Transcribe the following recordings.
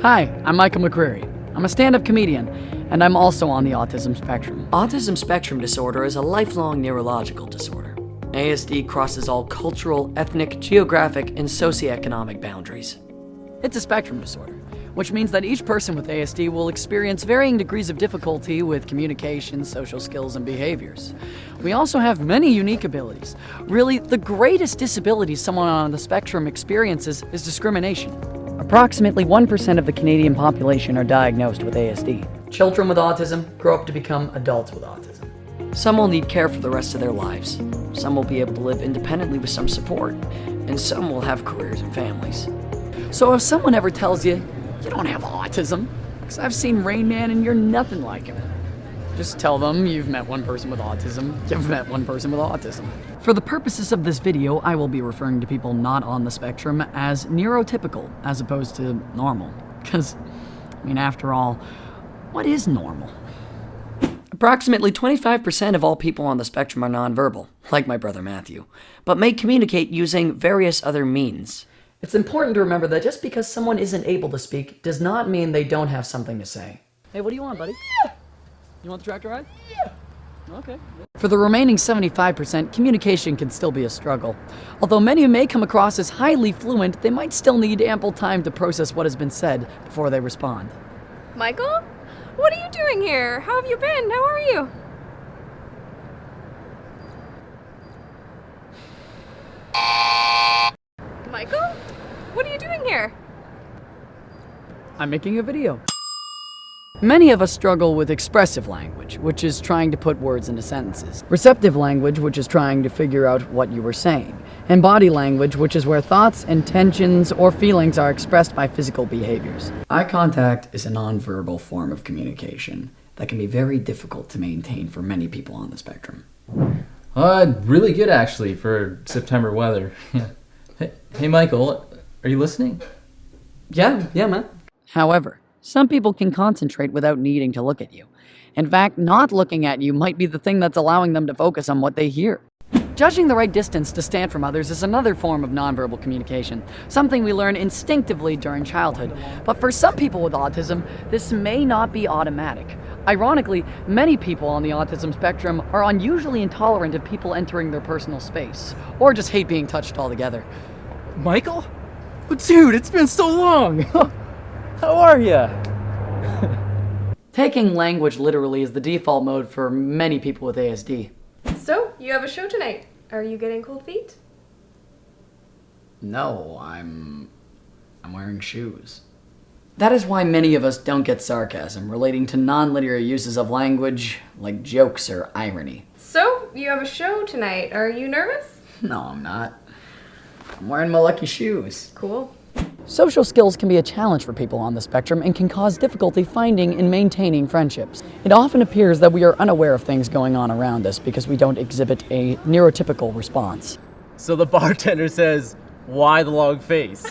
Hi, I'm Michael McCreary. I'm a stand-up comedian, and I'm also on the autism spectrum. Autism spectrum disorder is a lifelong neurological disorder. ASD crosses all cultural, ethnic, geographic, and socioeconomic boundaries. It's a spectrum disorder, which means that each person with ASD will experience varying degrees of difficulty with communication, social skills, and behaviors. We also have many unique abilities. Really, the greatest disability someone on the spectrum experiences is discrimination. Approximately 1% of the Canadian population are diagnosed with ASD. Children with autism grow up to become adults with autism. Some will need care for the rest of their lives. Some will be able to live independently with some support, and some will have careers and families. So if someone ever tells you, you don't have autism, because I've seen Rain Man and you're nothing like him, just tell them you've met one person with autism, you've met one person with autism. For the purposes of this video, I will be referring to people not on the spectrum as neurotypical as opposed to normal. Because, after all, what is normal? Approximately 25% of all people on the spectrum are nonverbal, like my brother Matthew, but may communicate using various other means. It's important to remember that just because someone isn't able to speak does not mean they don't have something to say. Hey, what do you want, buddy? Yeah. You want the tractor ride? Yeah. Okay. For the remaining 75%, communication can still be a struggle. Although many may come across as highly fluent, they might still need ample time to process what has been said before they respond. Michael? What are you doing here? How have you been? How are you? Michael? What are you doing here? I'm making a video. Many of us struggle with expressive language, which is trying to put words into sentences. Receptive language, which is trying to figure out what you were saying. And body language, which is where thoughts, intentions, or feelings are expressed by physical behaviors. Eye contact is a nonverbal form of communication that can be very difficult to maintain for many people on the spectrum. Really good actually for September weather. Hey Michael, are you listening? Yeah, man. However, some people can concentrate without needing to look at you. In fact, not looking at you might be the thing that's allowing them to focus on what they hear. Judging the right distance to stand from others is another form of nonverbal communication, something we learn instinctively during childhood. But for some people with autism, this may not be automatic. Ironically, many people on the autism spectrum are unusually intolerant of people entering their personal space, or just hate being touched altogether. Michael? Dude, it's been so long! How are ya? Taking language literally is the default mode for many people with ASD. So, you have a show tonight. Are you getting cold feet? No, I'm wearing shoes. That is why many of us don't get sarcasm relating to non-linear uses of language, like jokes or irony. So, you have a show tonight. Are you nervous? No, I'm not. I'm wearing my lucky shoes. Cool. Social skills can be a challenge for people on the spectrum and can cause difficulty finding and maintaining friendships. It often appears that we are unaware of things going on around us because we don't exhibit a neurotypical response. So the bartender says, why the long face?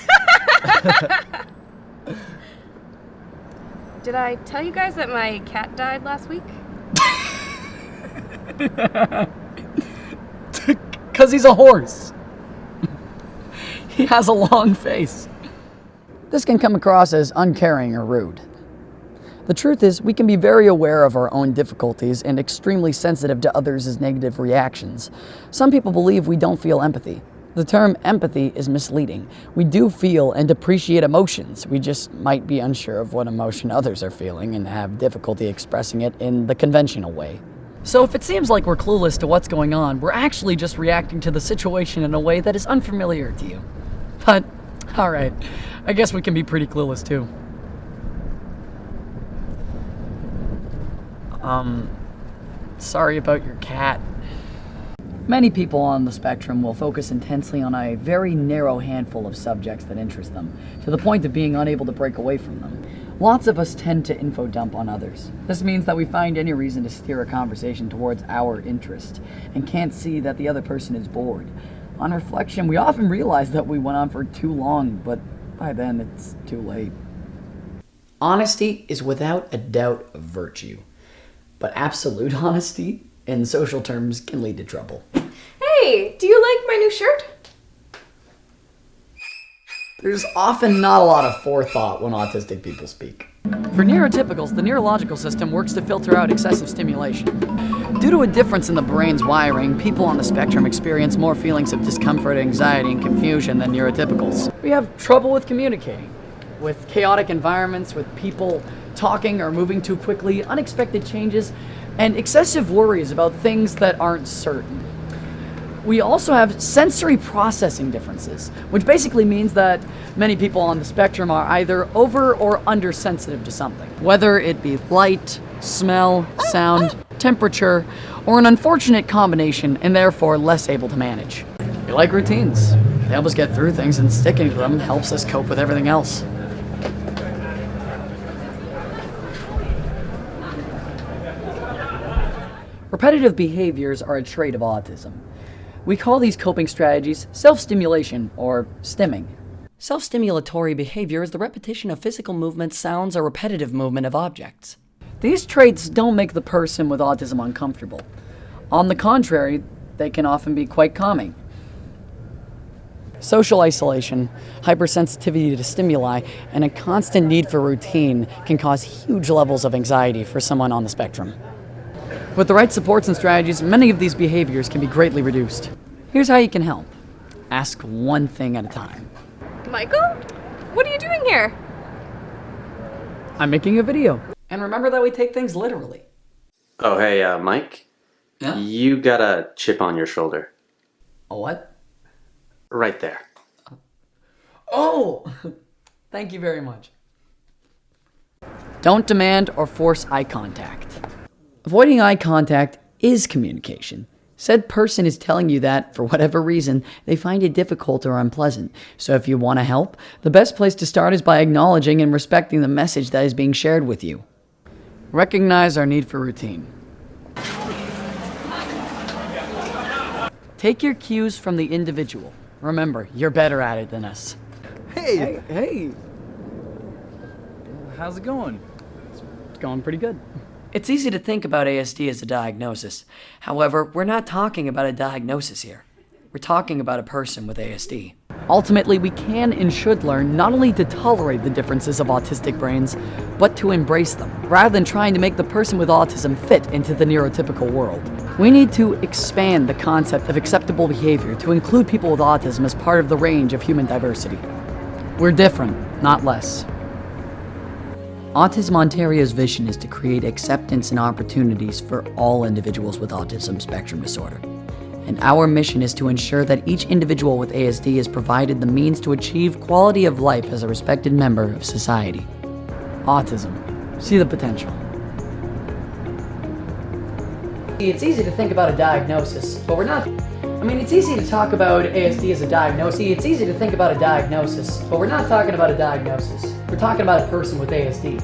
Did I tell you guys that my cat died last week? 'Cause he's a horse. He has a long face. This can come across as uncaring or rude. The truth is, we can be very aware of our own difficulties and extremely sensitive to others' negative reactions. Some people believe we don't feel empathy. The term empathy is misleading. We do feel and appreciate emotions. We just might be unsure of what emotion others are feeling and have difficulty expressing it in the conventional way. So if it seems like we're clueless to what's going on, we're actually just reacting to the situation in a way that is unfamiliar to you. But, alright, I guess we can be pretty clueless too. Sorry about your cat. Many people on the spectrum will focus intensely on a very narrow handful of subjects that interest them, to the point of being unable to break away from them. Lots of us tend to info dump on others. This means that we find any reason to steer a conversation towards our interest, and can't see that the other person is bored. On reflection, we often realize that we went on for too long, but by then it's too late. Honesty is without a doubt a virtue, but absolute honesty, in social terms, can lead to trouble. Hey, do you like my new shirt? There's often not a lot of forethought when autistic people speak. For neurotypicals, the neurological system works to filter out excessive stimulation. Due to a difference in the brain's wiring, people on the spectrum experience more feelings of discomfort, anxiety, and confusion than neurotypicals. We have trouble with communicating, with chaotic environments, with people talking or moving too quickly, unexpected changes, and excessive worries about things that aren't certain. We also have sensory processing differences, which basically means that many people on the spectrum are either over or under sensitive to something, whether it be light, smell, sound, temperature, or an unfortunate combination and therefore less able to manage. We like routines. They help us get through things, and sticking to them helps us cope with everything else. Repetitive behaviors are a trait of autism. We call these coping strategies self-stimulation, or stimming. Self-stimulatory behavior is the repetition of physical movements, sounds, or repetitive movement of objects. These traits don't make the person with autism uncomfortable. On the contrary, they can often be quite calming. Social isolation, hypersensitivity to stimuli, and a constant need for routine can cause huge levels of anxiety for someone on the spectrum. With the right supports and strategies, many of these behaviors can be greatly reduced. Here's how you can help. Ask one thing at a time. Michael? What are you doing here? I'm making a video. And remember that we take things literally. Oh, hey, Mike? Yeah? You got a chip on your shoulder. A what? Right there. Oh! Thank you very much. Don't demand or force eye contact. Avoiding eye contact is communication. Said person is telling you that, for whatever reason, they find it difficult or unpleasant. So if you want to help, the best place to start is by acknowledging and respecting the message that is being shared with you. Recognize our need for routine. Take your cues from the individual. Remember, you're better at it than us. Hey. How's it going? It's going pretty good. It's easy to think about ASD as a diagnosis. However, we're not talking about a diagnosis here. We're talking about a person with ASD. Ultimately, we can and should learn not only to tolerate the differences of autistic brains, but to embrace them, rather than trying to make the person with autism fit into the neurotypical world. We need to expand the concept of acceptable behavior to include people with autism as part of the range of human diversity. We're different, not less. Autism Ontario's vision is to create acceptance and opportunities for all individuals with autism spectrum disorder. And our mission is to ensure that each individual with ASD is provided the means to achieve quality of life as a respected member of society. Autism. See the potential. It's easy to think about a diagnosis, but we're not. It's easy to talk about ASD as a diagnosis. It's easy to think about a diagnosis, but we're not talking about a diagnosis. We're talking about a person with ASD.